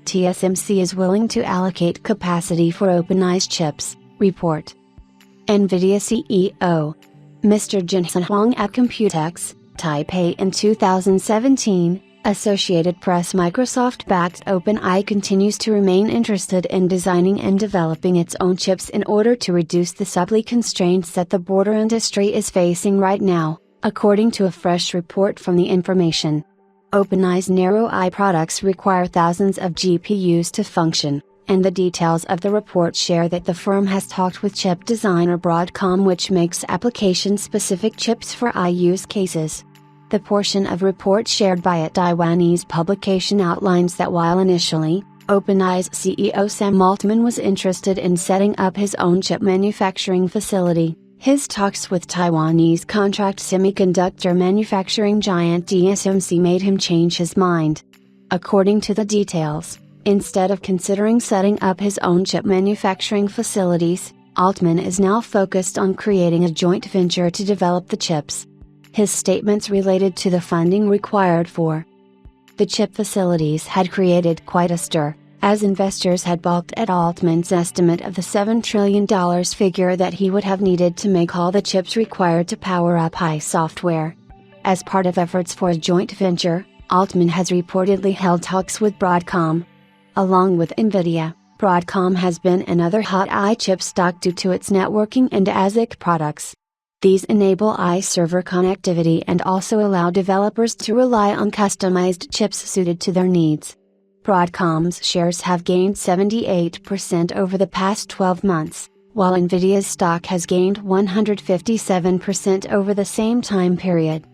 TSMC is willing to allocate capacity for OpenAI's chips, report. NVIDIA CEO Mr. Jensen Huang at Computex, Taipei in 2017, Associated Press. Microsoft-backed OpenAI continues to remain interested in designing and developing its own chips in order to reduce the supply constraints that the broader industry is facing right now, according to a fresh report from The Information. OpenAI's narrow-eye products require thousands of GPUs to function, and the details of the report share that the firm has talked with chip designer Broadcom, which makes application-specific chips for AI use cases. The portion of report shared by a Taiwanese publication outlines that while initially, OpenAI's CEO Sam Altman was interested in setting up his own chip manufacturing facility, his talks with Taiwanese contract semiconductor manufacturing giant TSMC made him change his mind. According to the details, instead of considering setting up his own chip manufacturing facilities, Altman is now focused on creating a joint venture to develop the chips. His statements related to the funding required for the chip facilities had created quite a stir, as investors had balked at Altman's estimate of the $7 trillion figure that he would have needed to make all the chips required to power up AI software. As part of efforts for a joint venture, Altman has reportedly held talks with Broadcom. Along with NVIDIA, Broadcom has been another hot AI chip stock due to its networking and ASIC products. These enable AI server connectivity and also allow developers to rely on customized chips suited to their needs. Broadcom's shares have gained 78% over the past 12 months, while NVIDIA's stock has gained 157% over the same time period.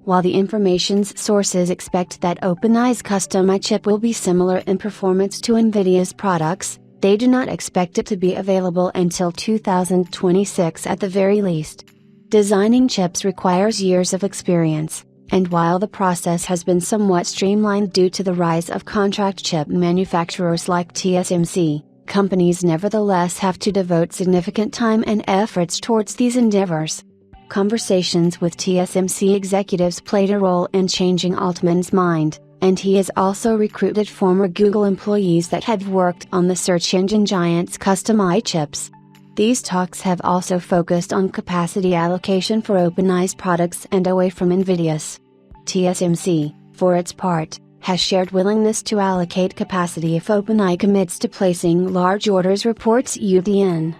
While The Information's sources expect that OpenAI's custom AI chip will be similar in performance to NVIDIA's products, they do not expect it to be available until 2026 at the very least. Designing chips requires years of experience, and while the process has been somewhat streamlined due to the rise of contract chip manufacturers like TSMC, companies nevertheless have to devote significant time and efforts towards these endeavors. Conversations with TSMC executives played a role in changing Altman's mind, and he has also recruited former Google employees that had worked on the search engine giant's custom AI chips. These talks have also focused on capacity allocation for OpenAI's products and away from NVIDIA's. TSMC, for its part, has shared willingness to allocate capacity if OpenAI commits to placing large orders, reports UDN.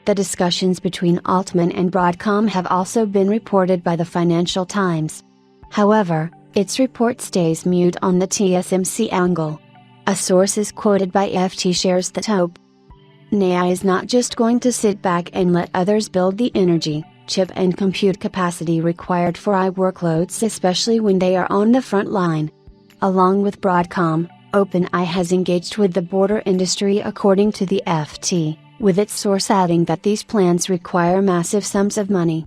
The discussions between Altman and Broadcom have also been reported by the Financial Times. However, its report stays mute on the TSMC angle. A source is quoted by FT shares that OpenAI is not just going to sit back and let others build the energy, chip and compute capacity required for AI workloads, especially when they are on the front line. Along with Broadcom, OpenAI has engaged with the broader industry, according to the FT, with its source adding that these plans require massive sums of money.